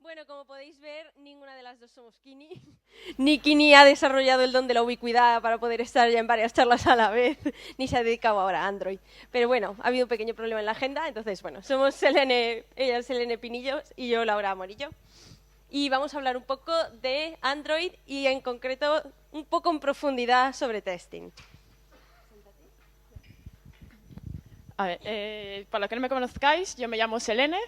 Bueno, como podéis ver, ninguna de las dos somos Kini. Ni Kini ha desarrollado el don de la ubicuidad para poder estar ya en varias charlas a la vez, ni se ha dedicado ahora a Android. Pero bueno, ha habido un pequeño problema en la agenda, entonces bueno, somos Selene, ella es Selene Pinillos y yo Laura Morillo. Y vamos a hablar un poco de Android y en concreto un poco en profundidad sobre testing. A ver, para los que no me conozcáis, yo me llamo Selene,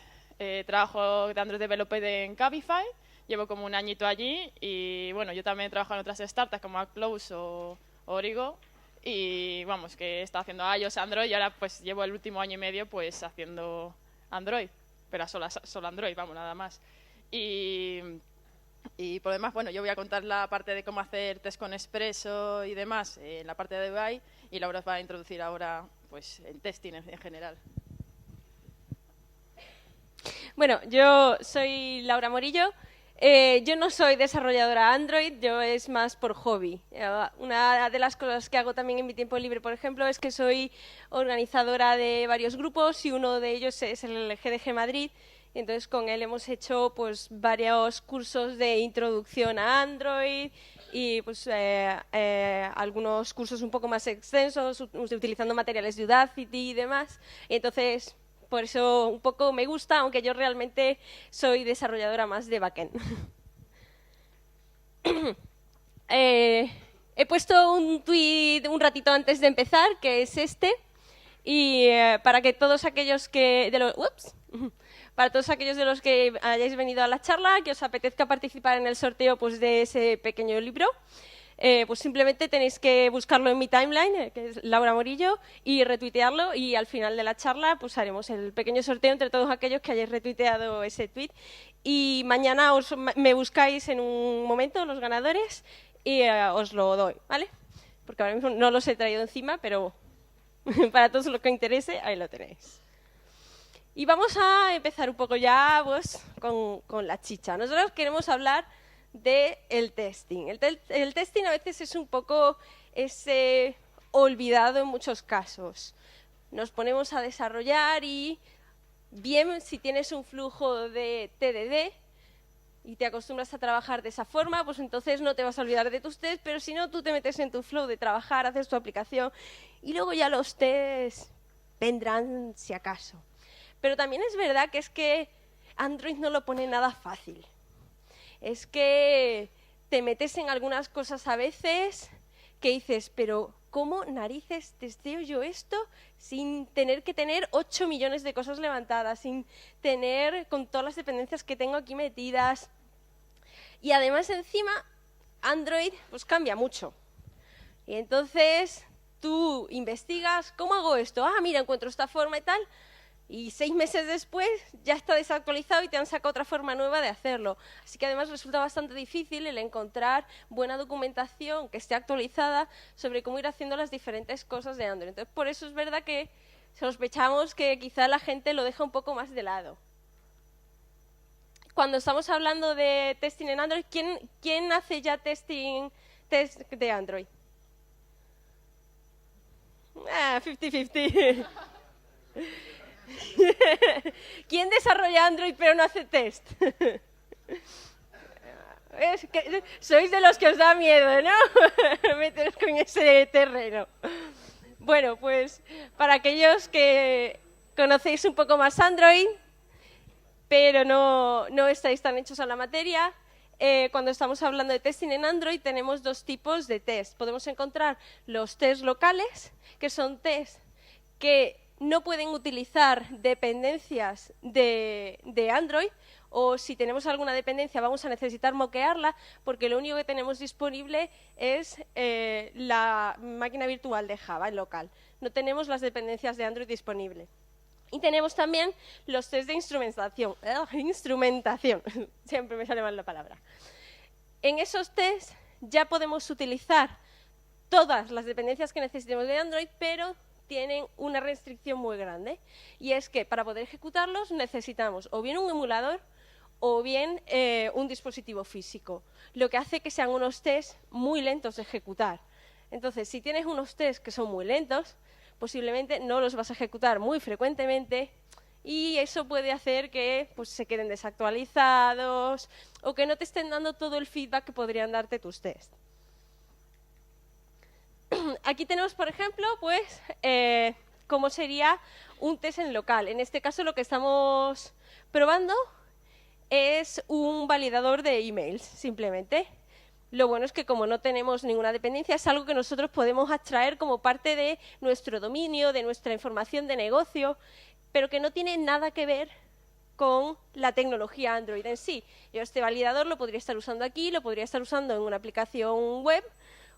trabajo de Android Developer en Cabify, llevo como un añito allí y bueno, yo también trabajo en otras startups como Close o Origo y vamos, que he estado haciendo iOS, Android y ahora pues llevo el último año y medio pues haciendo Android, pero solo Android, vamos, nada más. Y por lo demás, bueno, yo voy a contar la parte de cómo hacer test con Expresso y demás en la parte de UI y Laura os va a introducir ahora pues en testing en general. Bueno, yo soy Laura Morillo. Yo no soy desarrolladora Android, yo es más por hobby. Una de las cosas que hago también en mi tiempo libre, por ejemplo, es que soy organizadora de varios grupos y uno de ellos es el GDG Madrid. Y entonces con él hemos hecho pues varios cursos de introducción a Android y pues algunos cursos un poco más extensos utilizando materiales de Udacity y demás. Y entonces por eso un poco me gusta, aunque yo realmente soy desarrolladora más de backend. He puesto un tweet un ratito antes de empezar, que es este, y para que todos aquellos que para todos aquellos de los que hayáis venido a la charla, que os apetezca participar en el sorteo pues, de ese pequeño libro, pues simplemente tenéis que buscarlo en mi timeline, que es Laura Morillo, y retuitearlo, y al final de la charla pues haremos el pequeño sorteo entre todos aquellos que hayáis retuiteado ese tweet. Y mañana me buscáis en un momento los ganadores y os lo doy, ¿vale? Porque ahora mismo no los he traído encima, pero para todos los que interese, ahí lo tenéis. Y vamos a empezar un poco ya pues, con la chicha. Nosotros queremos hablar del testing. El testing a veces es un poco olvidado en muchos casos. Nos ponemos a desarrollar y bien si tienes un flujo de TDD y te acostumbras a trabajar de esa forma, pues entonces no te vas a olvidar de tus tests, pero si no, tú te metes en tu flow de trabajar, haces tu aplicación y luego ya los tests vendrán si acaso. Pero también es verdad que es que Android no lo pone nada fácil. Es que te metes en algunas cosas a veces que dices, pero ¿cómo narices testeo yo esto sin tener que tener 8 millones de cosas levantadas, sin tener con todas las dependencias que tengo aquí metidas? Y además encima Android pues cambia mucho. Y entonces tú investigas, ¿cómo hago esto? Ah, mira, encuentro esta forma y tal. Y 6 meses después ya está desactualizado y te han sacado otra forma nueva de hacerlo. Así que además resulta bastante difícil el encontrar buena documentación que esté actualizada sobre cómo ir haciendo las diferentes cosas de Android. Entonces, por eso es verdad que sospechamos que quizá la gente lo deja un poco más de lado. Cuando estamos hablando de testing en Android, ¿quién hace ya test de Android? 50-50. ¿Quién desarrolla Android pero no hace test? Es que sois de los que os da miedo, ¿no? Meteros con ese terreno. Bueno, pues para aquellos que conocéis un poco más Android, pero no estáis tan hechos a la materia, cuando estamos hablando de testing en Android tenemos dos tipos de test. Podemos encontrar los test locales, que son test que no pueden utilizar dependencias de Android, o si tenemos alguna dependencia vamos a necesitar moquearla porque lo único que tenemos disponible es la máquina virtual de Java en local. No tenemos las dependencias de Android disponibles. Y tenemos también los test de instrumentación. Siempre me sale mal la palabra. En esos test ya podemos utilizar todas las dependencias que necesitemos de Android, pero tienen una restricción muy grande, y es que para poder ejecutarlos necesitamos o bien un emulador o bien un dispositivo físico, lo que hace que sean unos tests muy lentos de ejecutar. Entonces, si tienes unos tests que son muy lentos, posiblemente no los vas a ejecutar muy frecuentemente y eso puede hacer que pues, se queden desactualizados o que no te estén dando todo el feedback que podrían darte tus test. Aquí tenemos, por ejemplo, pues, cómo sería un test en local. En este caso, lo que estamos probando es un validador de emails, simplemente. Lo bueno es que como no tenemos ninguna dependencia, es algo que nosotros podemos extraer como parte de nuestro dominio, de nuestra información de negocio, pero que no tiene nada que ver con la tecnología Android en sí. Yo este validador lo podría estar usando aquí, lo podría estar usando en una aplicación web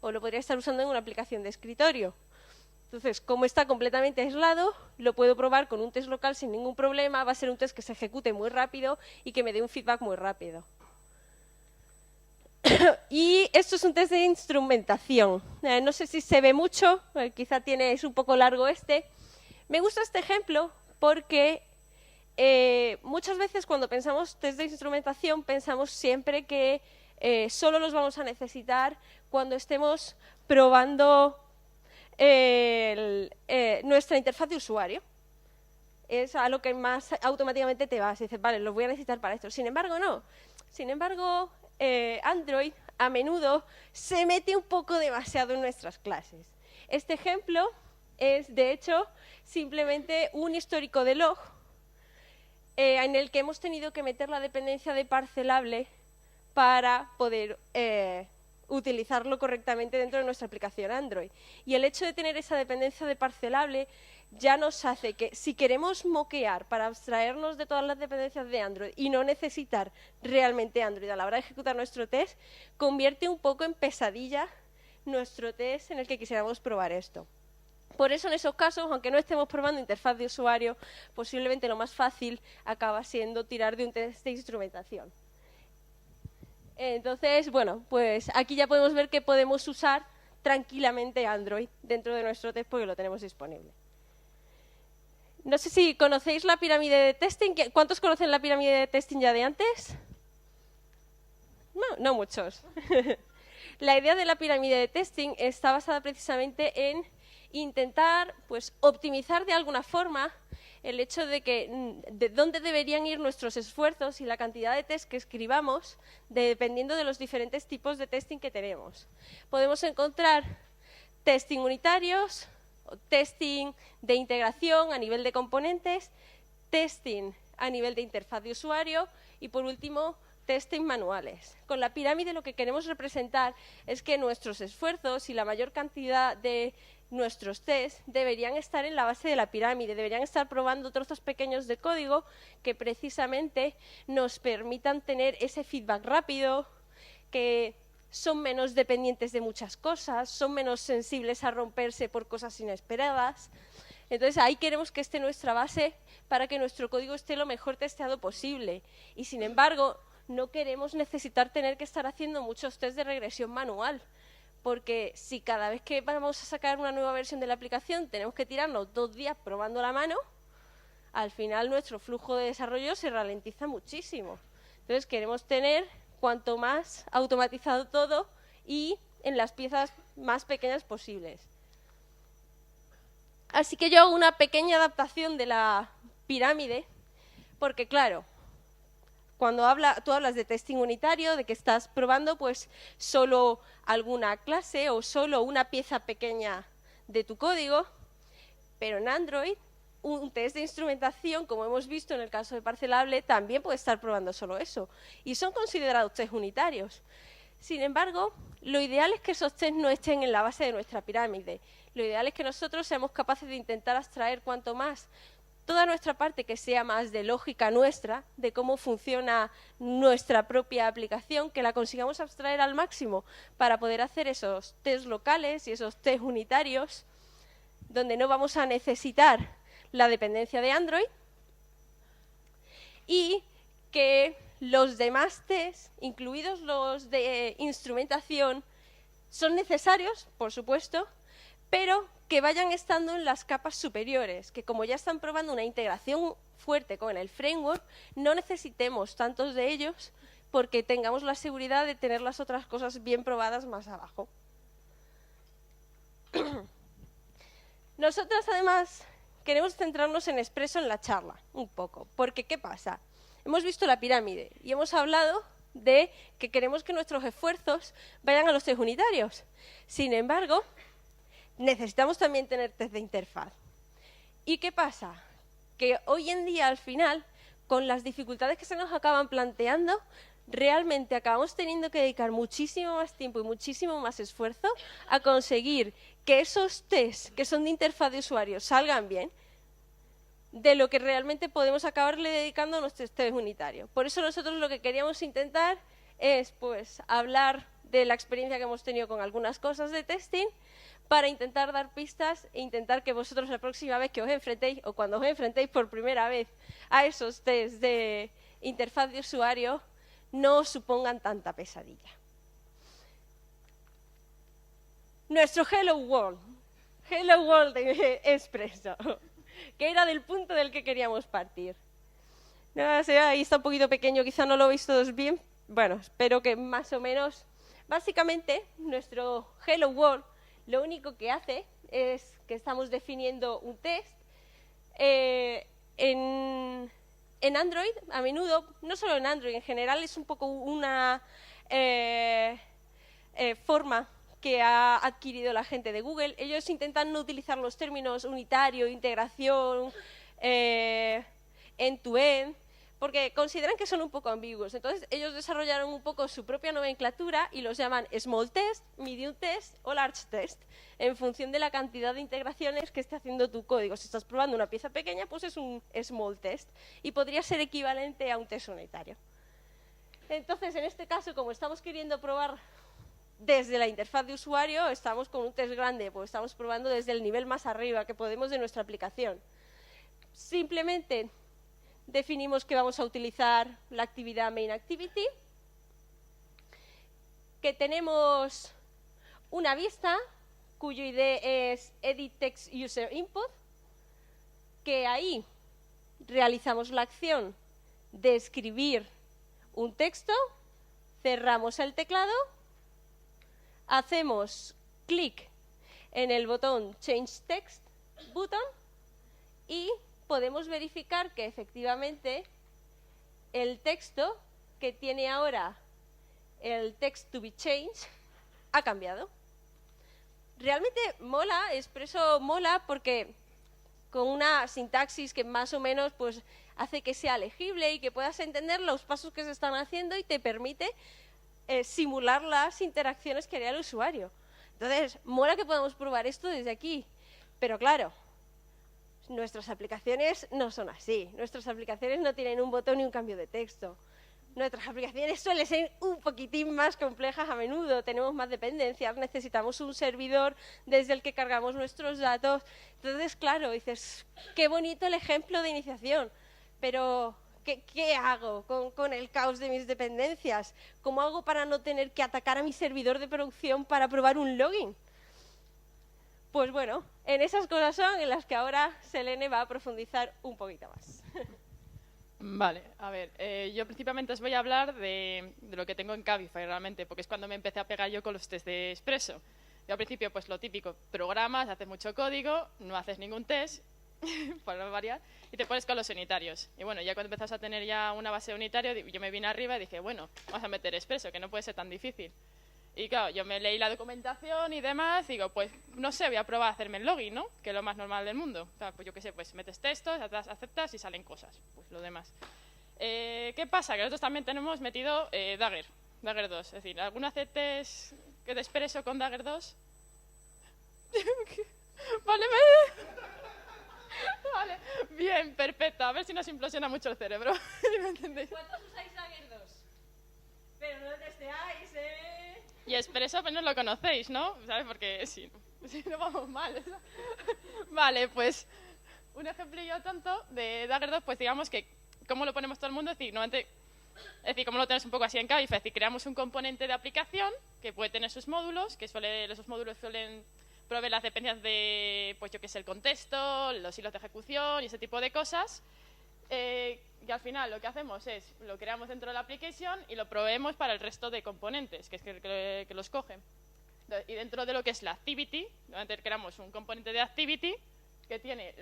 o lo podría estar usando en una aplicación de escritorio. Entonces, como está completamente aislado, lo puedo probar con un test local sin ningún problema. Va a ser un test que se ejecute muy rápido y que me dé un feedback muy rápido. Y esto es un test de instrumentación. No sé si se ve mucho, quizá es un poco largo este. Me gusta este ejemplo porque muchas veces cuando pensamos test de instrumentación pensamos siempre que solo los vamos a necesitar cuando estemos probando nuestra interfaz de usuario. Es a lo que más automáticamente te vas y dices, vale, los voy a necesitar para esto. Sin embargo, no. Sin embargo, Android a menudo se mete un poco demasiado en nuestras clases. Este ejemplo es, de hecho, simplemente un histórico de log en el que hemos tenido que meter la dependencia de parcelable para poder utilizarlo correctamente dentro de nuestra aplicación Android. Y el hecho de tener esa dependencia de parcelable ya nos hace que si queremos moquear para abstraernos de todas las dependencias de Android y no necesitar realmente Android a la hora de ejecutar nuestro test, convierte un poco en pesadilla nuestro test en el que quisiéramos probar esto. Por eso, en esos casos, aunque no estemos probando interfaz de usuario, posiblemente lo más fácil acaba siendo tirar de un test de instrumentación. Entonces, bueno, pues aquí ya podemos ver que podemos usar tranquilamente Android dentro de nuestro test porque lo tenemos disponible. No sé si conocéis la pirámide de testing. ¿Cuántos conocen la pirámide de testing ya de antes? No muchos. La idea de la pirámide de testing está basada precisamente en intentar pues, optimizar de alguna forma el hecho de dónde deberían ir nuestros esfuerzos y la cantidad de test que escribamos dependiendo de los diferentes tipos de testing que tenemos. Podemos encontrar testing unitarios, testing de integración a nivel de componentes, testing a nivel de interfaz de usuario y, por último, testing manuales. Con la pirámide lo que queremos representar es que nuestros esfuerzos y la mayor cantidad de nuestros tests deberían estar en la base de la pirámide, deberían estar probando trozos pequeños de código que precisamente nos permitan tener ese feedback rápido, que son menos dependientes de muchas cosas, son menos sensibles a romperse por cosas inesperadas. Entonces ahí queremos que esté nuestra base para que nuestro código esté lo mejor testeado posible. Y sin embargo, no queremos necesitar tener que estar haciendo muchos tests de regresión manual, porque si cada vez que vamos a sacar una nueva versión de la aplicación tenemos que tirarnos 2 días probando la mano, al final nuestro flujo de desarrollo se ralentiza muchísimo. Entonces queremos tener cuanto más automatizado todo y en las piezas más pequeñas posibles. Así que yo hago una pequeña adaptación de la pirámide, porque claro, cuando tú hablas de testing unitario, de que estás probando pues solo alguna clase o solo una pieza pequeña de tu código, pero en Android un test de instrumentación, como hemos visto en el caso de parcelable, también puede estar probando solo eso. Y son considerados test unitarios. Sin embargo, lo ideal es que esos test no estén en la base de nuestra pirámide. Lo ideal es que nosotros seamos capaces de intentar abstraer cuanto más toda nuestra parte que sea más de lógica nuestra, de cómo funciona nuestra propia aplicación, que la consigamos abstraer al máximo para poder hacer esos test locales y esos test unitarios, donde no vamos a necesitar la dependencia de Android, y que los demás tests, incluidos los de instrumentación, son necesarios, por supuesto, pero que vayan estando en las capas superiores, que como ya están probando una integración fuerte con el framework, no necesitemos tantos de ellos porque tengamos la seguridad de tener las otras cosas bien probadas más abajo. Nosotros, además, queremos centrarnos en Expresso en la charla, un poco. Porque, ¿qué pasa? Hemos visto la pirámide y hemos hablado de que queremos que nuestros esfuerzos vayan a los test unitarios. Sin embargo, necesitamos también tener test de interfaz. ¿Y qué pasa? Que hoy en día, al final, con las dificultades que se nos acaban planteando, realmente acabamos teniendo que dedicar muchísimo más tiempo y muchísimo más esfuerzo a conseguir que esos tests que son de interfaz de usuario salgan bien, de lo que realmente podemos acabarle dedicando a nuestros test unitarios. Por eso nosotros lo que queríamos intentar es pues hablar de la experiencia que hemos tenido con algunas cosas de testing para intentar dar pistas e intentar que vosotros la próxima vez que os enfrentéis o cuando os enfrentéis por primera vez a esos tests de interfaz de usuario no os supongan tanta pesadilla. Nuestro Hello World de Expresso, que era del punto del que queríamos partir. No sé, ahí está un poquito pequeño, quizá no lo veis todos bien. Bueno, espero que más o menos. Básicamente, nuestro Hello World lo único que hace es que estamos definiendo un test. En Android, a menudo, no solo en Android, en general es un poco una forma que ha adquirido la gente de Google. Ellos intentan no utilizar los términos unitario, integración, end-to-end, porque consideran que son un poco ambiguos. Entonces, ellos desarrollaron un poco su propia nomenclatura y los llaman small test, medium test o large test, en función de la cantidad de integraciones que esté haciendo tu código. Si estás probando una pieza pequeña, pues es un small test y podría ser equivalente a un test unitario. Entonces, en este caso, como estamos queriendo probar desde la interfaz de usuario, estamos con un test grande, pues estamos probando desde el nivel más arriba que podemos de nuestra aplicación. Simplemente definimos que vamos a utilizar la actividad main activity, que tenemos una vista cuyo ID es edit text user input, que ahí realizamos la acción de escribir un texto, cerramos el teclado, hacemos clic en el botón Change Text button y podemos verificar que efectivamente el texto que tiene ahora el text to be changed ha cambiado. Realmente mola, Expresso mola porque con una sintaxis que más o menos pues hace que sea legible y que puedas entender los pasos que se están haciendo y te permite simular las interacciones que haría el usuario. Entonces, mola que podamos probar esto desde aquí, pero claro, nuestras aplicaciones no son así. Nuestras aplicaciones no tienen un botón ni un cambio de texto. Nuestras aplicaciones suelen ser un poquitín más complejas a menudo. Tenemos más dependencias, necesitamos un servidor desde el que cargamos nuestros datos. Entonces, claro, dices, qué bonito el ejemplo de iniciación, pero ¿qué hago con el caos de mis dependencias? ¿Cómo hago para no tener que atacar a mi servidor de producción para probar un login? Pues bueno, en esas cosas son en las que ahora Selene va a profundizar un poquito más. Vale, a ver, yo principalmente os voy a hablar de lo que tengo en Cabify realmente, porque es cuando me empecé a pegar yo con los test de Expresso. Yo al principio, pues lo típico, programas, haces mucho código, no haces ningún test, para no variar, y te pones con los unitarios. Y bueno, ya cuando empezás a tener ya una base de unitario, yo me vine arriba y dije, bueno, vamos a meter Expresso, que no puede ser tan difícil. Y claro, yo me leí la documentación y demás, digo, pues no sé, voy a probar a hacerme el login, ¿no? Que es lo más normal del mundo. O sea, pues yo qué sé, pues metes textos, aceptas y salen cosas, pues lo demás. ¿Qué pasa? Que nosotros también tenemos metido Dagger 2. Es decir, ¿alguno hace test de Expresso con Dagger 2? Vale, vale, bien, perfecto. A ver si nos implosiona mucho el cerebro. ¿Me entendéis? ¿Cuántos usáis Dagger 2? Pero no testeáis, Y Expresso pues no lo conocéis, ¿no? ¿Sabes? Porque si no vamos mal. Vale, pues un ejemplillo tonto de Dagger 2, pues digamos que ¿cómo lo ponemos todo el mundo? Es decir, ¿cómo lo tenemos un poco así en Cabify? Es decir, creamos un componente de aplicación que puede tener sus módulos, que esos módulos suelen proveer las dependencias de, pues yo qué sé, el contexto, los hilos de ejecución y ese tipo de cosas. Y al final lo que hacemos es, lo creamos dentro de la application y lo proveemos para el resto de componentes, que es que los cogen. Y dentro de lo que es la activity, creamos un componente de activity que tiene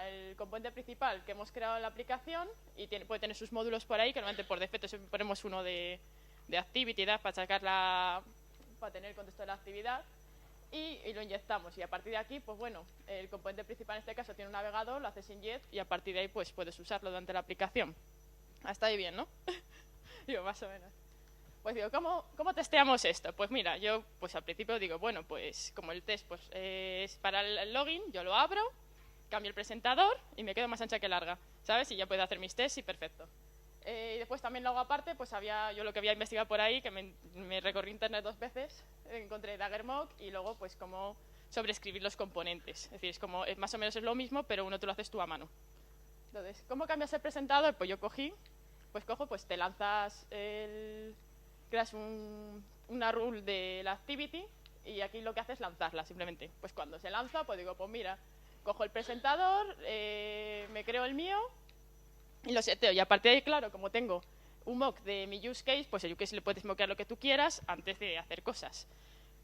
el componente principal que hemos creado en la aplicación y puede tener sus módulos por ahí, que normalmente por defecto siempre ponemos uno de activity para sacarla, para tener el contexto de la actividad, y lo inyectamos. Y a partir de aquí, pues bueno, el componente principal en este caso tiene un navegador, lo haces inject y a partir de ahí pues puedes usarlo durante la aplicación. Hasta ahí bien, ¿no? Digo, más o menos. Pues digo, ¿cómo testeamos esto? Pues mira, yo pues al principio digo, bueno, pues como el test pues, es para el login, yo lo abro, cambio el presentador y me quedo más ancha que larga, ¿sabes? Y ya puedo hacer mis tests y perfecto. Y después también lo hago aparte, pues yo lo que había investigado por ahí, que me recorrí internet 2 veces, encontré Daggermock y luego pues cómo sobreescribir los componentes. Es decir, más o menos es lo mismo, pero uno te lo haces tú a mano. Entonces, ¿cómo cambias el presentador? Pues yo pues te lanzas creas una rule de la activity y aquí lo que haces es lanzarla simplemente. Pues cuando se lanza, pues digo, pues mira, cojo el presentador, me creo el mío y lo seteo. Y a partir de ahí, claro, como tengo un mock de mi use case, pues el use case le puedes mockear lo que tú quieras antes de hacer cosas.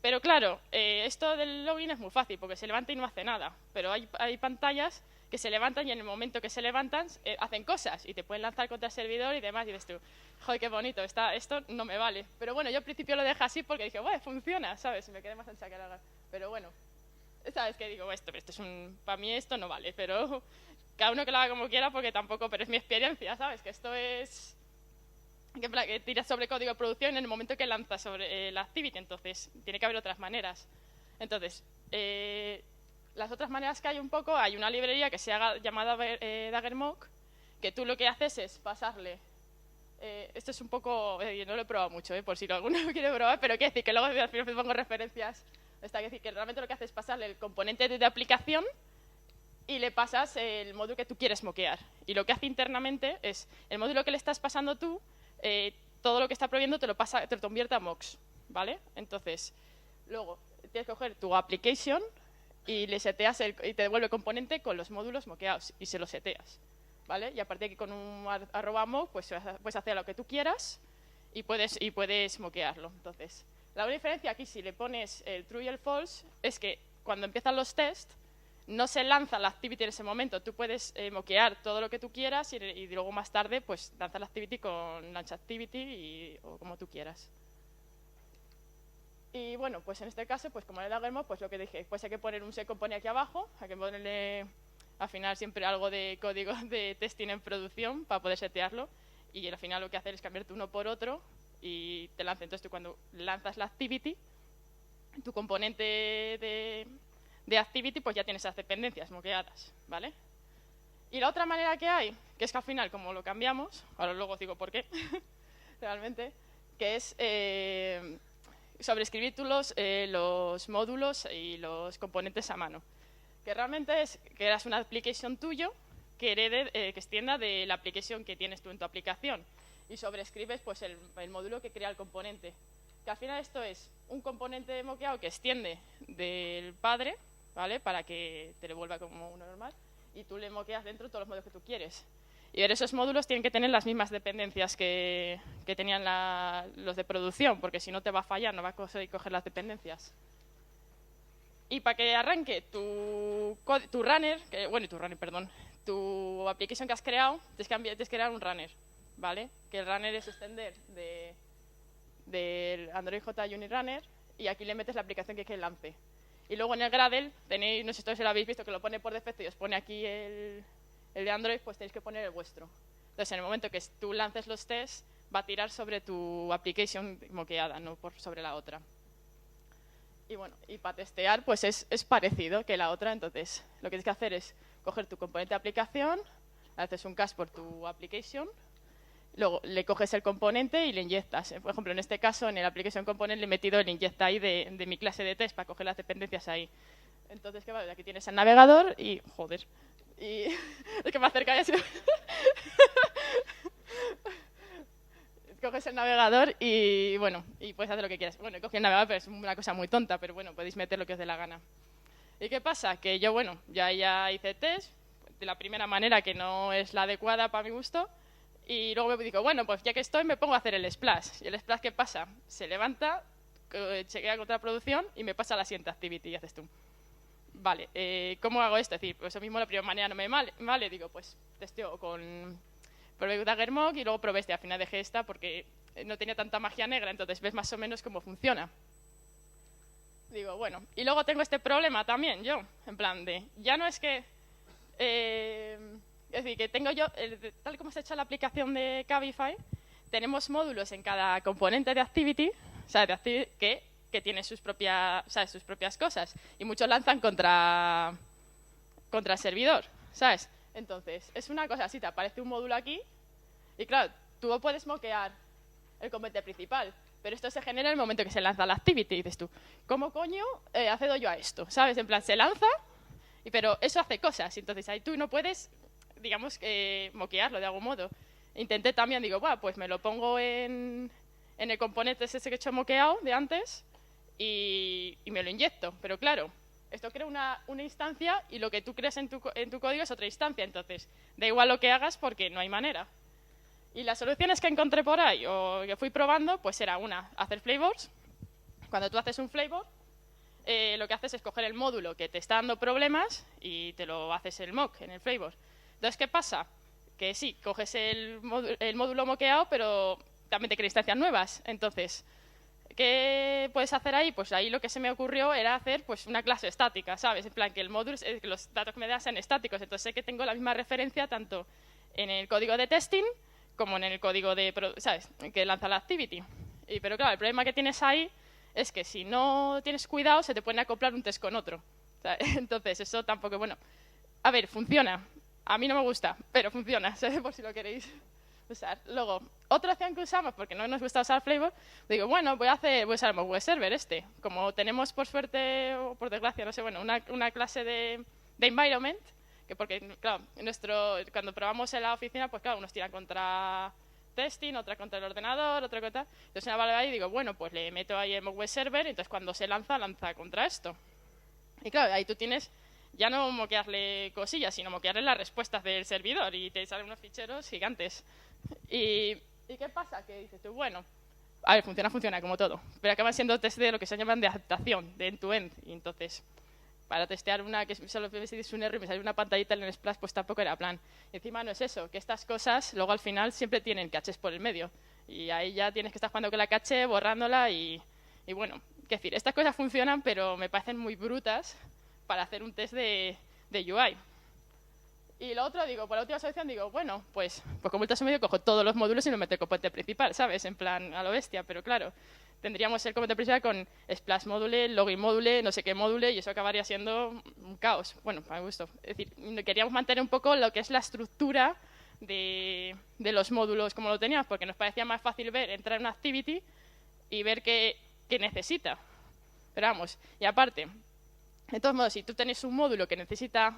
Pero claro, esto del login es muy fácil porque se levanta y no hace nada. Pero hay pantallas que se levantan y en el momento que se levantan hacen cosas y te pueden lanzar contra el servidor y demás. Y dices tú, joder, qué bonito, esto no me vale. Pero bueno, yo al principio lo dejé así porque dije, bueno, funciona, ¿sabes? Y me quedé más ancha que larga. Pero bueno, ¿sabes qué? Digo, para mí esto no vale, pero cada uno que lo haga como quiera porque tampoco, pero es mi experiencia, ¿sabes? Que esto es que tiras sobre código de producción en el momento que lanzas sobre la activity, entonces tiene que haber otras maneras. Entonces, las otras maneras que hay hay una librería que se haga llamada Daggermock, que tú lo que haces es pasarle, esto es un poco, no lo he probado mucho, por si alguno lo quiere probar, pero quiero decir que luego al final pongo referencias, quiero decir que realmente lo que haces es pasarle el componente de aplicación y le pasas el módulo que tú quieres moquear. Y lo que hace internamente es, el módulo que le estás pasando tú, todo lo que está prohibiendo te lo convierte a mocks, ¿vale? Entonces, luego tienes que coger tu application y le seteas y te devuelve el componente con los módulos moqueados y se los seteas, ¿vale? Y a partir de aquí con un @mock pues puedes hacer lo que tú quieras y puedes moquearlo. Entonces, la única diferencia aquí si le pones el true y el false es que cuando empiezan los tests no se lanza la activity en ese momento. Tú puedes moquear todo lo que tú quieras y luego más tarde pues lanzar la activity con launch activity o como tú quieras. Y bueno, pues en este caso, pues como en el Daggermock, pues lo que dije, pues hay que poner un setCompone aquí abajo, hay que ponerle al final siempre algo de código de testing en producción para poder setearlo y al final lo que hacer es cambiarte uno por otro y te lanza. Entonces tú cuando lanzas la activity, tu componente de activity pues ya tienes esas dependencias moqueadas, ¿vale? Y la otra manera que hay, que es que al final como lo cambiamos, ahora luego os digo por qué, realmente, que es sobreescribir tú los módulos y los componentes a mano. Que realmente es que eras una application tuyo que extienda de la application que tienes tú en tu aplicación y sobreescribes pues el módulo que crea el componente. Que al final esto es un componente moqueado que extiende del padre, ¿vale? Para que te lo vuelva como uno normal y tú le moqueas dentro todos los módulos que tú quieres. Y ver, esos módulos tienen que tener las mismas dependencias que tenían los de producción, porque si no te va a fallar, no va a conseguir coger las dependencias. Y para que arranque tu application que has creado, tienes que crear un runner, ¿vale? Que el runner es extender del Android J Unit Runner y aquí le metes la aplicación que lance. Y luego en el Gradle tenéis, no sé si lo habéis visto, que lo pone por defecto y os pone aquí el de Android, pues tenéis que poner el vuestro. Entonces, en el momento que tú lances los tests, va a tirar sobre tu application moqueada, no sobre la otra. Y bueno, y para testear, pues es parecido que la otra. Entonces, lo que tienes que hacer es coger tu componente de aplicación, haces un cast por tu application, luego le coges el componente y le inyectas. Por ejemplo, en este caso, en el application component le he metido el inject ahí de mi clase de test para coger las dependencias ahí. Entonces, ¿qué vale? Aquí tienes el navegador y, joder, y es que me acerca ya. Coges el navegador y, bueno, y puedes hacer lo que quieras. Bueno, he cogido el navegador, pero es una cosa muy tonta, pero bueno, podéis meter lo que os dé la gana. ¿Y qué pasa? Que yo, bueno, ya hice test de la primera manera que no es la adecuada para mi gusto y luego me digo, bueno, pues ya que estoy me pongo a hacer el splash. ¿Y el splash qué pasa? Se levanta, se queda contra la producción y me pasa la siguiente activity y haces tú. vale, ¿cómo hago esto? Es decir, pues eso mismo la primera manera no me vale, digo, pues testeo probé Daggermog y luego probé al final dejé esta porque no tenía tanta magia negra, entonces ves más o menos cómo funciona. Digo, bueno, y luego tengo este problema también yo, en plan de, ya no es que, es decir, que tengo yo, tal como se ha hecho la aplicación de Cabify, tenemos módulos en cada componente de Activity, o sea, que tiene sus propias cosas, y muchos lanzan contra el servidor, ¿sabes? Entonces, es una cosa así, te aparece un módulo aquí, y claro, tú puedes moquear el componente principal, pero esto se genera en el momento que se lanza la activity. Y dices tú, ¿cómo coño accedo yo a esto? ¿Sabes? En plan, se lanza, pero eso hace cosas. Entonces ahí tú no puedes, digamos, moquearlo de algún modo. Intenté también, digo, pues me lo pongo en el componente ese que he hecho moqueado de antes y me lo inyecto. Pero claro, esto crea una instancia y lo que tú creas en tu código es otra instancia. Entonces, da igual lo que hagas porque no hay manera. Y las soluciones que encontré por ahí o que fui probando, pues era hacer flavors. Cuando tú haces un flavor, lo que haces es coger el módulo que te está dando problemas y te lo haces el mock en el flavor. Entonces, ¿qué pasa? Que sí, coges el módulo moqueado, pero también te crea instancias nuevas. Entonces, ¿qué puedes hacer ahí? Pues ahí lo que se me ocurrió era hacer pues una clase estática, ¿sabes? En plan, que el módulo, que los datos que me da sean estáticos. Entonces, sé que tengo la misma referencia tanto en el código de testing como en el código ¿sabes? Que lanza la activity. Pero claro, el problema que tienes ahí es que si no tienes cuidado se te pueden acoplar un test con otro. ¿Sabes? Entonces, eso tampoco, bueno, a ver, funciona. A mí no me gusta, pero funciona, ¿sabes? Por si lo queréis usar. Luego, otra opción que usamos, porque no nos gusta usar Flavor, digo, bueno, voy a usar el web server Como tenemos, por suerte o por desgracia, no sé, bueno, una clase de environment, que porque, claro, cuando probamos en la oficina, pues claro, unos tiran contra testing, otra contra el ordenador, otra contra... Entonces, en la ahí digo, bueno, pues le meto ahí el web server, entonces cuando se lanza contra esto. Y claro, ahí tú tienes ya no moquearle cosillas, sino moquearle las respuestas del servidor y te salen unos ficheros gigantes. ¿Y qué pasa? Que dices tú, bueno, a ver, funciona como todo, pero acaban siendo test de lo que se llaman de aceptación, de end-to-end, y entonces para testear una que solo me dices un error y me sale una pantallita en el Splash, pues tampoco era plan. Y encima no es eso, que estas cosas luego al final siempre tienen caches por el medio. Y ahí ya tienes que estar jugando con la caché, borrándola y bueno, qué decir, estas cosas funcionan, pero me parecen muy brutas para hacer un test de UI. Y lo otro, digo, por la última solución, digo, bueno, pues como el test medio cojo todos los módulos y lo meto en el componente principal, ¿sabes? En plan, a lo bestia, pero claro, tendríamos el componente principal con splash module, login module, no sé qué module, y eso acabaría siendo un caos. Bueno, para mi gusto. Es decir, queríamos mantener un poco lo que es la estructura de los módulos como lo teníamos, porque nos parecía más fácil entrar en una activity y ver qué necesita. Pero vamos, y aparte, de todos modos, si tú tienes un módulo que necesita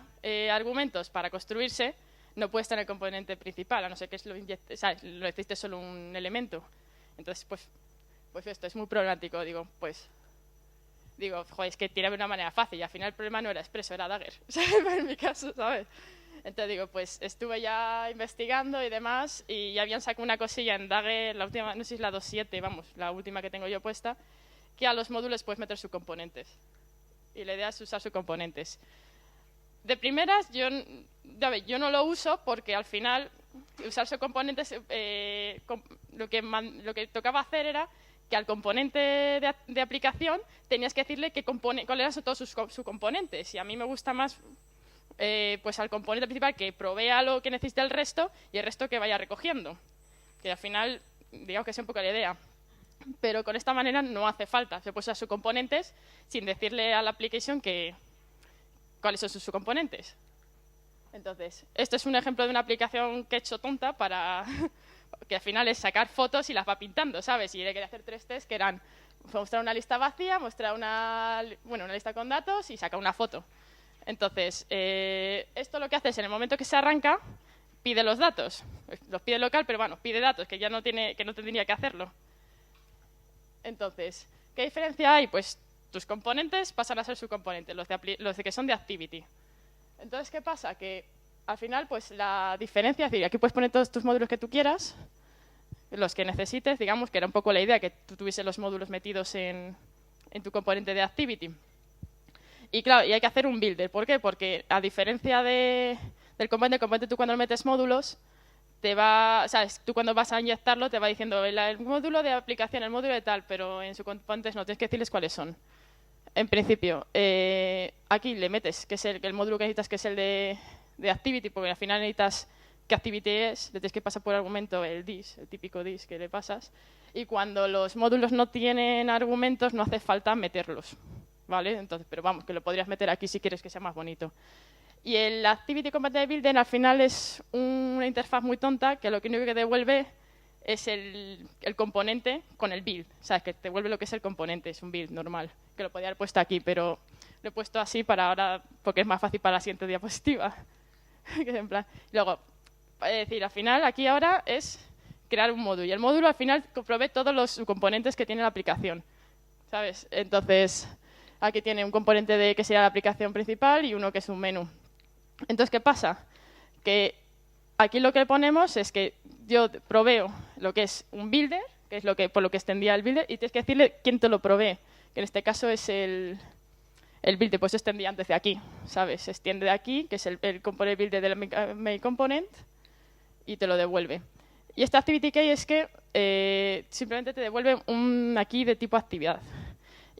argumentos para construirse, no puede estar en el componente principal, a no ser que lo necesites solo un elemento. Entonces, pues esto es muy problemático. Digo, joder, es que tiene de una manera fácil y al final el problema no era Expresso, era Dagger, en mi caso, ¿sabes? Entonces digo, pues estuve ya investigando y demás y ya habían sacado una cosilla en Dagger, la última, no sé si es la 2.7, vamos, la última que tengo yo puesta, que a los módulos puedes meter subcomponentes. Y la idea es usar subcomponentes. De primeras, yo no lo uso porque al final usar subcomponentes, lo que tocaba hacer era que al componente de aplicación tenías que decirle cuáles eran todos sus subcomponentes. Y a mí me gusta más pues al componente principal que provea lo que necesita el resto y el resto que vaya recogiendo. Que al final, digamos que sea un poco la idea. Pero con esta manera no hace falta. Se puede usar subcomponentes sin decirle a la application cuáles son sus subcomponentes. Entonces, esto es un ejemplo de una aplicación que he hecho tonta para que al final es sacar fotos y las va pintando, ¿sabes? Y le quería hacer 3 tests que eran mostrar una lista vacía, mostrar una lista con datos y sacar una foto. Entonces, esto lo que hace es en el momento que se arranca, pide los datos. Los pide local, pero bueno, pide datos que no tendría que hacerlo. Entonces, ¿qué diferencia hay? Pues tus componentes pasan a ser subcomponentes, los de que son de activity. Entonces, ¿qué pasa? Que al final, pues la diferencia, es decir, aquí puedes poner todos tus módulos que tú quieras, los que necesites, digamos que era un poco la idea, que tú tuvieses los módulos metidos en tu componente de activity. Y claro, y hay que hacer un builder. ¿Por qué? Porque a diferencia del componente, el componente tú cuando le metes módulos, ¿sabes? Tú cuando vas a inyectarlo te va diciendo el módulo de aplicación, el módulo de tal, pero en sus componentes no, tienes que decirles cuáles son. En principio, aquí le metes, que es el módulo que necesitas, que es el de activity, porque al final necesitas qué activity es, le tienes que pasar por argumento el this, el típico this que le pasas. Y cuando los módulos no tienen argumentos, no hace falta meterlos, ¿vale? Entonces, pero vamos, que lo podrías meter aquí si quieres que sea más bonito. Y el Activity Component Builder al final es una interfaz muy tonta que lo único que devuelve es el componente con el build. O sea, que te devuelve lo que es el componente, es un build normal, que lo podría haber puesto aquí, pero lo he puesto así para ahora, porque es más fácil para la siguiente diapositiva. En plan, luego, es decir, al final aquí ahora es crear un módulo, y el módulo al final provee todos los componentes que tiene la aplicación, ¿sabes? Entonces, aquí tiene un componente que sería la aplicación principal y uno que es un menú. Entonces, ¿qué pasa? Que aquí lo que ponemos es que yo proveo lo que es un builder, que es por lo que extendía el builder, y tienes que decirle quién te lo provee, que en este caso es el builder, pues se extendía antes de aquí, ¿sabes? Se extiende de aquí, que es el component builder del main component, y te lo devuelve. Y esta activity key es que simplemente te devuelve un aquí de tipo actividad.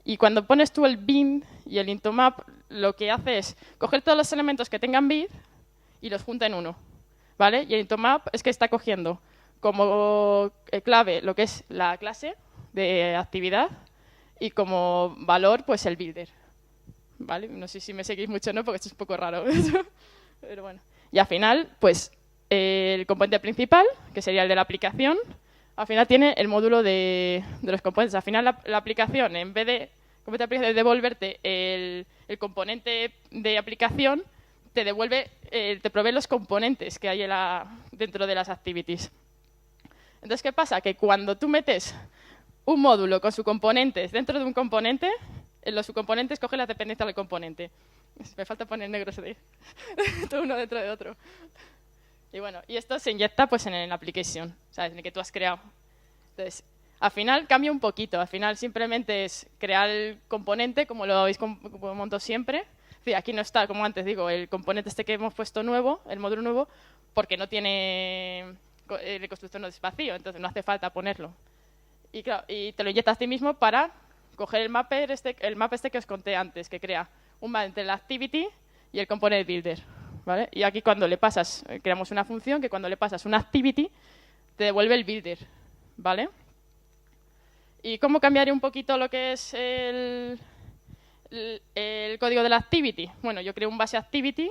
Y cuando pones tú el bin y el into map, lo que hace es coger todos los elementos que tengan bid y los junta en uno, ¿vale? Y el into map es que está cogiendo como clave lo que es la clase de actividad y como valor, pues el builder, ¿vale? No sé si me seguís mucho o no, porque esto es un poco raro. Pero bueno. Y al final, pues el componente principal, que sería el de la aplicación, al final tiene el módulo de los componentes. Al final la aplicación, en vez de devolverte el componente de aplicación, te provee los componentes que hay dentro de las activities. Entonces, ¿qué pasa? Que cuando tú metes un módulo con sus componentes dentro de un componente, en los subcomponentes coge las dependencias del componente. Me falta poner negro ese de todo uno dentro de otro. Y bueno, y esto se inyecta pues en el application, ¿sabes? En el que tú has creado. Entonces, al final cambia un poquito. Al final simplemente es crear el componente, como lo habéis montado siempre. Es decir, aquí no está, como antes digo, el componente este que hemos puesto nuevo, el módulo nuevo, porque no tiene el constructor no es vacío, entonces no hace falta ponerlo. Y claro, y te lo inyectas a ti mismo para coger el map este que os conté antes, que crea un map entre la activity y el component builder, ¿vale? Y aquí cuando le pasas, creamos una función que cuando le pasas una activity te devuelve el builder, ¿vale? ¿Y cómo cambiaría un poquito lo que es el código de la activity? Bueno, yo creo un base activity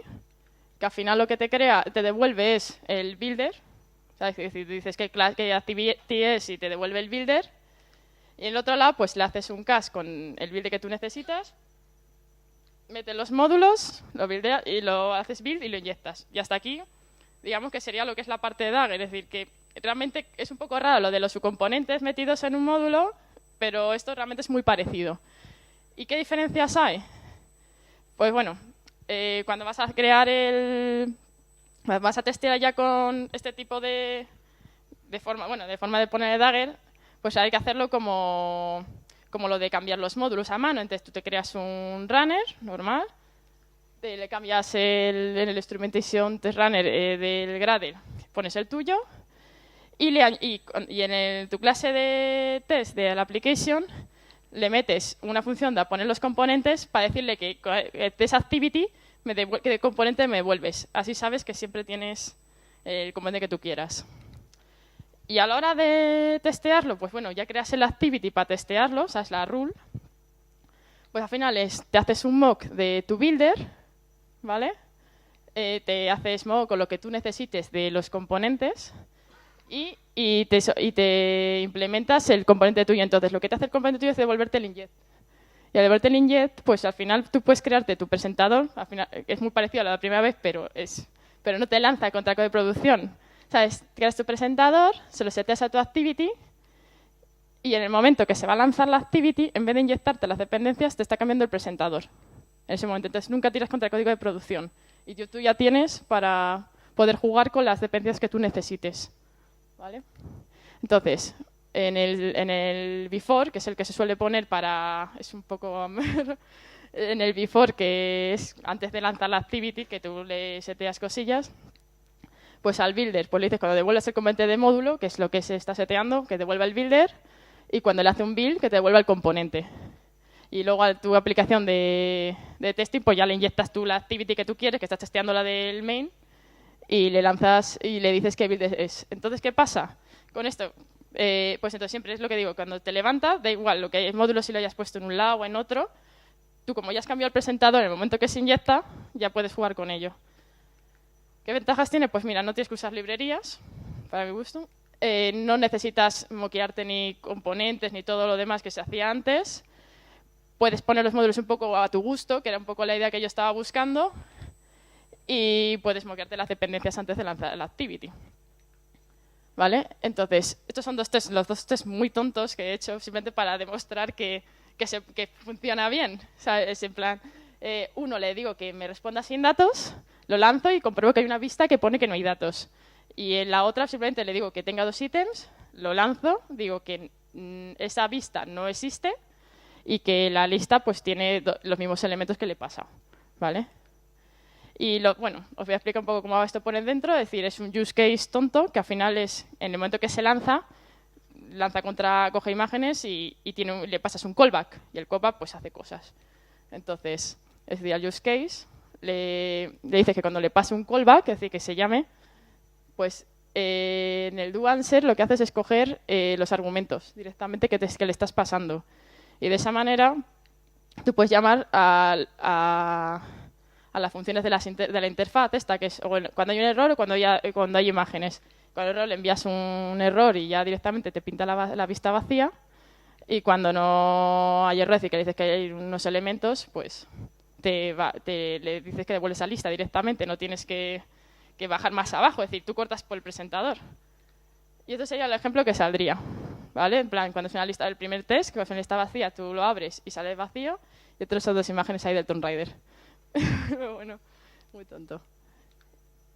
que al final lo que te devuelve es el builder. ¿Sabes? Es decir, dices que activity es y te devuelve el builder. Y en el otro lado, pues le haces un cache con el builder que tú necesitas, metes los módulos, lo buildeas y lo haces build y lo inyectas. Y hasta aquí, digamos que sería lo que es la parte de Dagger. Es decir, que realmente es un poco raro lo de los subcomponentes metidos en un módulo, pero esto realmente es muy parecido. ¿Y qué diferencias hay? Pues bueno, cuando vas a crear vas a testear ya con este tipo de forma de poner Dagger, pues hay que hacerlo como lo de cambiar los módulos a mano. Entonces tú te creas un runner normal, le cambias en el instrumentation test runner del Gradle, pones el tuyo y en tu clase de test de la application le metes una función de poner los componentes para decirle que test activity qué componente me devuelves. Así sabes que siempre tienes el componente que tú quieras. Y a la hora de testearlo, pues bueno, ya creas el activity para testearlo, o sea, es la rule. Pues al final te haces un mock de tu builder, ¿vale? Te haces mock con lo que tú necesites de los componentes y te implementas el componente tuyo. Entonces, lo que te hace el componente tuyo es devolverte el inject. Y al devolverte el inject, pues al final tú puedes crearte tu presentador. Al final es muy parecido a la primera vez, pero no te lanza contra el código de producción. ¿Sabes? Creas tu presentador, se lo seteas a tu activity y en el momento que se va a lanzar la activity, en vez de inyectarte las dependencias, te está cambiando el presentador. En ese momento, entonces nunca tiras contra el código de producción. Y tú ya tienes para poder jugar con las dependencias que tú necesites, ¿vale? Entonces, en el before, que es el que se suele poner es un poco en el before, que es antes de lanzar la activity, que tú le seteas cosillas, pues al builder, pues le dices cuando devuelvas el componente de módulo, que es lo que se está seteando, que devuelva el builder, y cuando le hace un build, que te devuelva el componente. Y luego a tu aplicación de testing, pues ya le inyectas tú la activity que tú quieres, que estás testeando la del main, y le lanzas y le dices qué build es. Entonces, ¿qué pasa con esto? Pues entonces siempre es lo que digo, cuando te levantas, da igual lo que el módulo si lo hayas puesto en un lado o en otro, tú como ya has cambiado el presentador, en el momento que se inyecta, ya puedes jugar con ello. ¿Qué ventajas tiene? Pues mira, no tienes que usar librerías, para mi gusto. No necesitas moquearte ni componentes ni todo lo demás que se hacía antes. Puedes poner los módulos un poco a tu gusto, que era un poco la idea que yo estaba buscando. Y puedes moquearte las dependencias antes de lanzar la activity. ¿Vale? Entonces, estos son los dos tests muy tontos que he hecho simplemente para demostrar que funciona bien. O sea, es en plan, uno le digo que me responda sin datos, lo lanzo y compruebo que hay una vista que pone que no hay datos. Y en la otra simplemente le digo que tenga 2 ítems, lo lanzo, digo que esa vista no existe y que la lista pues tiene los mismos elementos que le pasa. ¿Vale? Y bueno, os voy a explicar un poco cómo va esto por dentro. Es decir, es un use case tonto que al final es, en el momento que se lanza coge imágenes y le pasas un callback. Y el callback pues hace cosas. Entonces, es decir, al use case le dices que cuando le pase un callback, es decir, que se llame, pues en el doAnswer lo que haces es coger los argumentos directamente que le estás pasando. Y de esa manera tú puedes llamar a las funciones de la interfaz, esta que es cuando hay un error o cuando hay imágenes. Cuando error le envías un error y ya directamente te pinta la vista vacía. Y cuando no hay error y que le dices que hay unos elementos, pues le dices que devuelves esa lista directamente, no tienes que bajar más abajo, es decir, tú cortas por el presentador. Y esto sería el ejemplo que saldría, ¿vale? En plan, cuando es una lista del primer test, que es una lista vacía, tú lo abres y sale vacío, y otras son 2 imágenes ahí del Tomb Raider. Pero bueno, muy tonto.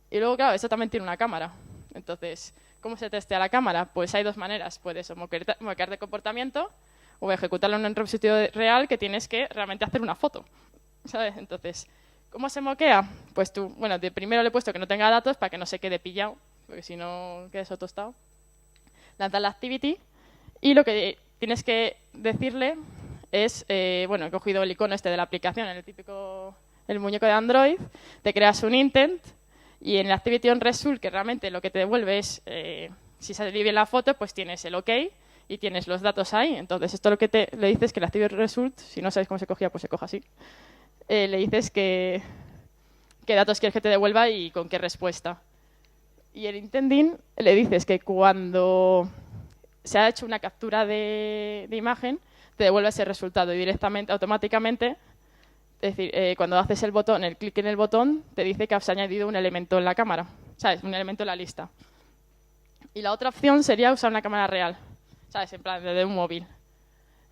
Y luego, claro, esto también tiene una cámara. Entonces, ¿cómo se testea la cámara? Pues hay 2 maneras. Puedes o moquear de comportamiento o ejecutarlo en un repositorio real que tienes que realmente hacer una foto, ¿sabes? Entonces, ¿cómo se moquea? Pues tú, bueno, de primero le he puesto que no tenga datos para que no se quede pillado, porque si no queda eso tostado. Lanzas la activity y lo que tienes que decirle es, bueno, he cogido el icono este de la aplicación, el muñeco de Android, te creas un intent y en el activity on result, que realmente lo que te devuelve es, si sale bien la foto, pues tienes el OK y tienes los datos ahí. Entonces, esto lo que le dices que el activity result, si no sabes cómo se cogía, pues se coge así. Le dices qué datos quieres que te devuelva y con qué respuesta. Y el intending le dices que cuando se ha hecho una captura de imagen, te devuelve ese resultado y directamente, automáticamente, es decir, cuando haces el clic en el botón, te dice que has añadido un elemento en la cámara, ¿sabes? Un elemento en la lista. Y la otra opción sería usar una cámara real, ¿sabes? En plan, desde un móvil.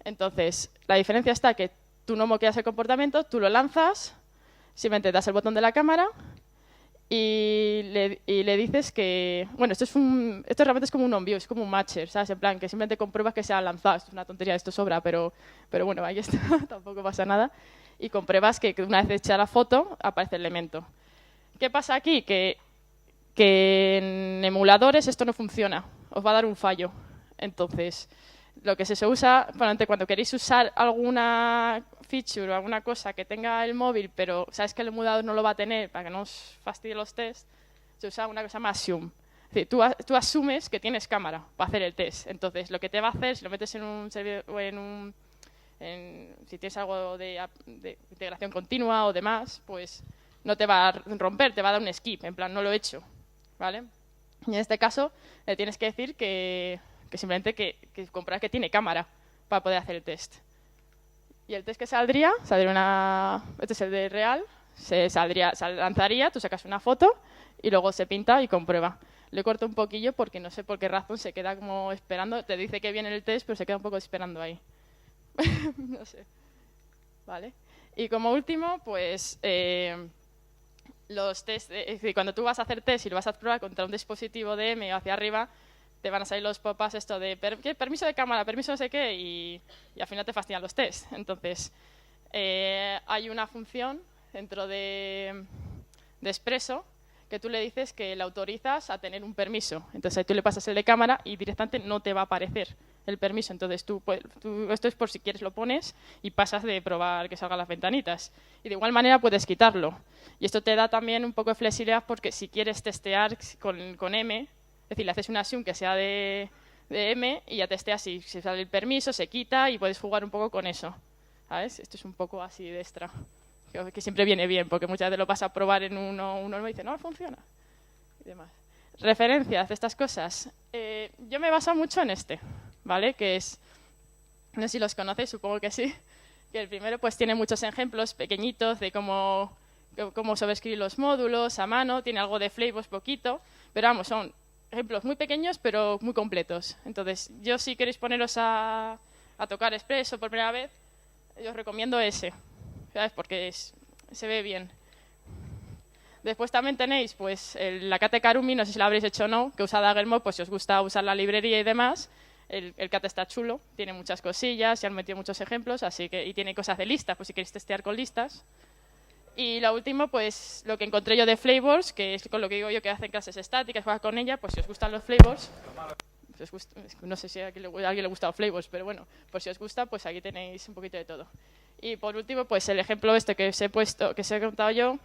Entonces, la diferencia está que tú no moqueas el comportamiento, tú lo lanzas, simplemente das el botón de la cámara y le dices que... Bueno, esto realmente es como un on-view, es como un matcher, ¿sabes? En plan, que simplemente compruebas que se ha lanzado. Esto es una tontería, esto sobra, pero bueno, ahí está, tampoco pasa nada. Y compruebas que una vez hecha la foto, aparece el elemento. ¿Qué pasa aquí? Que en emuladores esto no funciona, os va a dar un fallo. Entonces, lo que se usa, cuando queréis usar alguna feature o alguna cosa que tenga el móvil, pero sabes que el emulador no lo va a tener para que no os fastidie los tests, se usa una cosa más assume. Es decir, tú asumes que tienes cámara para hacer el test. Entonces, lo que te va a hacer, si lo metes en un servidor o si tienes algo de integración continua o demás, pues no te va a romper, te va a dar un skip, en plan, no lo he hecho, ¿vale? Y en este caso, le tienes que decir que simplemente que compruebas que tiene cámara para poder hacer el test. Y el test que saldría este es el de real, se lanzaría, tú sacas una foto y luego se pinta y comprueba. Le corto un poquillo porque no sé por qué razón se queda como esperando, te dice que viene el test, pero se queda un poco esperando ahí. No sé. Vale. Y como último, pues los test, es decir, cuando tú vas a hacer test y lo vas a probar contra un dispositivo DM o hacia arriba, te van a salir los pop-ups esto de permiso de cámara, permiso no sé qué, y al final te fastidian los tests. Entonces, hay una función dentro de Expresso que tú le dices que le autorizas a tener un permiso. Entonces ahí tú le pasas el de cámara y directamente no te va a aparecer el permiso. Entonces esto es por si quieres lo pones y pasas de probar que salgan las ventanitas. Y de igual manera puedes quitarlo. Y esto te da también un poco de flexibilidad porque si quieres testear con M, es decir, le haces una assume que sea de M y ya testeas si sale el permiso, se quita y puedes jugar un poco con eso. ¿Sabes? Esto es un poco así de extra. Que siempre viene bien, porque muchas veces lo vas a probar en uno me dice, no, funciona. Y demás. Referencias de estas cosas. Yo me baso mucho en este, ¿vale? Que es, no sé si los conocéis, supongo que sí. Que el primero pues tiene muchos ejemplos pequeñitos de cómo sobreescribir los módulos a mano. Tiene algo de flavors poquito, pero vamos, son ejemplos muy pequeños, pero muy completos. Entonces, yo si queréis poneros a tocar Expresso por primera vez, yo os recomiendo ese. ¿Sabes? Porque se ve bien. Después también tenéis pues la Kate Karumi, no sé si la habréis hecho o no, que usa Daggermod, pues si os gusta usar la librería y demás. El Kate está chulo, tiene muchas cosillas, se han metido muchos ejemplos, así que y tiene cosas de listas, pues si queréis testear con listas. Y la última, pues lo que encontré yo de flavors, que es con lo que digo yo que hacen clases estáticas, juegas con ella, pues si os gustan los flavors, si os gusta, no sé si a alguien le gusta los flavors, pero bueno, pues si os gusta, pues aquí tenéis un poquito de todo. Y por último, pues el ejemplo este que os he puesto, que os he contado yo,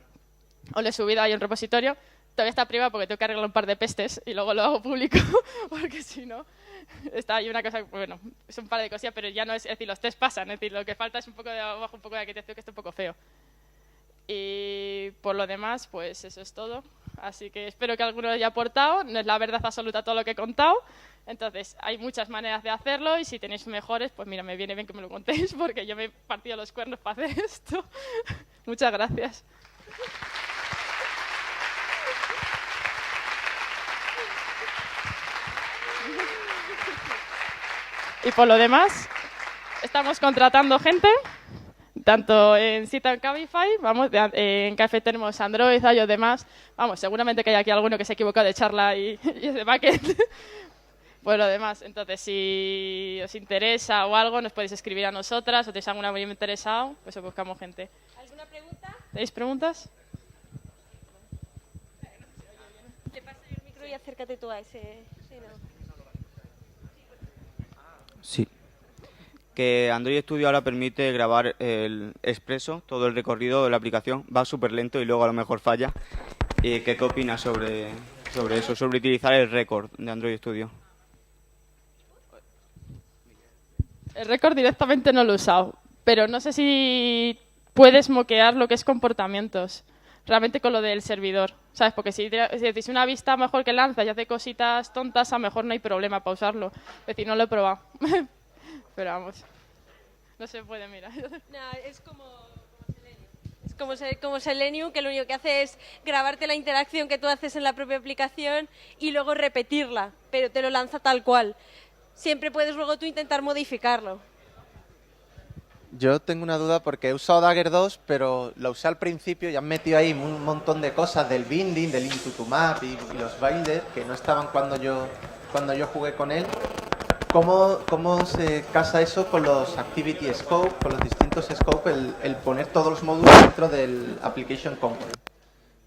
os lo he subido ahí en un repositorio. Todavía está privado porque tengo que arreglar un par de pestes y luego lo hago público, porque si no, está ahí una cosa, bueno, es un par de cosillas, pero ya no es decir, los test pasan, es decir, lo que falta es un poco de abajo, un poco de arquitectura, que está un poco feo. Y por lo demás, pues eso es todo. Así que espero que alguno lo haya aportado. No es la verdad absoluta todo lo que he contado. Entonces, hay muchas maneras de hacerlo y si tenéis mejores, pues mira, me viene bien que me lo contéis porque yo me he partido los cuernos para hacer esto. Muchas gracias. Y por lo demás, estamos contratando gente, tanto en Cita en Cabify, vamos, en Café tenemos Android, iOS, demás. Vamos, seguramente que hay aquí alguno que se ha equivocado de charla y es de backend. Pues lo demás, entonces, si os interesa o algo, nos podéis escribir a nosotras o tenéis alguna muy interesado, pues os buscamos gente. ¿Alguna pregunta? ¿Tenéis preguntas? Le paso el micro y acércate tú a ese. Sí, no. Sí. Que Android Studio ahora permite grabar el Expresso, todo el recorrido de la aplicación. Va súper lento y luego a lo mejor falla. ¿Qué opinas sobre eso, sobre utilizar el récord de Android Studio? El récord directamente no lo he usado, pero no sé si puedes moquear lo que es comportamientos, realmente con lo del servidor, ¿sabes? Porque si decís una vista mejor que lanza y hace cositas tontas, a lo mejor no hay problema para usarlo. Es decir, no lo he probado, pero vamos, no se puede mirar. No, es como Selenium, que lo único que hace es grabarte la interacción que tú haces en la propia aplicación y luego repetirla, pero te lo lanza tal cual. Siempre puedes luego tú intentar modificarlo. Yo tengo una duda porque he usado Dagger 2, pero lo usé al principio y han metido ahí un montón de cosas del binding, del Link2Map y los builders que no estaban cuando yo jugué con él. ¿Cómo se casa eso con los Activity Scope, con los distintos Scope, el poner todos los módulos dentro del Application Component?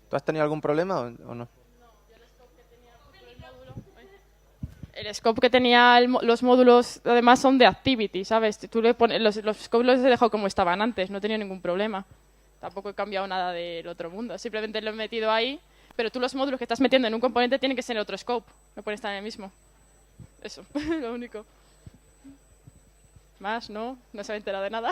¿Tú has tenido algún problema o no? El scope que tenía los módulos, además, son de activity, ¿sabes? Tú le pones, los scopes los he dejado como estaban antes, no he tenido ningún problema. Tampoco he cambiado nada del otro mundo, simplemente lo he metido ahí, pero tú los módulos que estás metiendo en un componente tienen que ser en otro scope, no pueden estar en el mismo. Eso, lo único. Más, no se ha enterado de nada.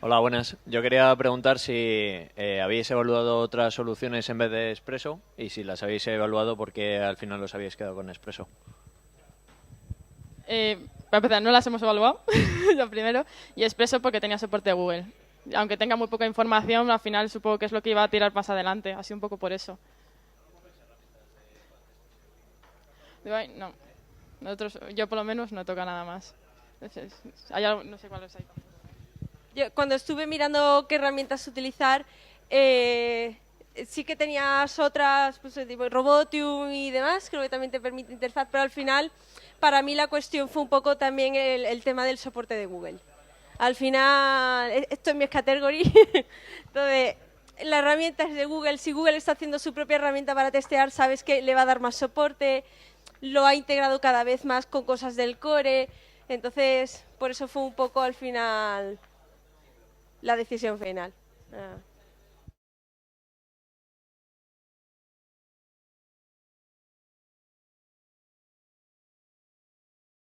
Hola, buenas. Yo quería preguntar si habéis evaluado otras soluciones en vez de Expresso y si las habéis evaluado, ¿por qué al final os habéis quedado con Expresso? Para empezar, no las hemos evaluado, lo primero, y Expresso porque tenía soporte de Google. Aunque tenga muy poca información, al final supongo que es lo que iba a tirar más adelante, así un poco por eso. No, yo por lo menos no toca nada más. No sé cuáles hay. Yo, cuando estuve mirando qué herramientas utilizar, sí que tenías otras, pues tipo Robotium y demás, creo que también te permite interfaz, pero al final, para mí la cuestión fue un poco también el tema del soporte de Google. Al final, esto es mi category, entonces, la herramienta es de Google. Si Google está haciendo su propia herramienta para testear, sabes que le va a dar más soporte, lo ha integrado cada vez más con cosas del core, entonces, por eso fue un poco al final la decisión final.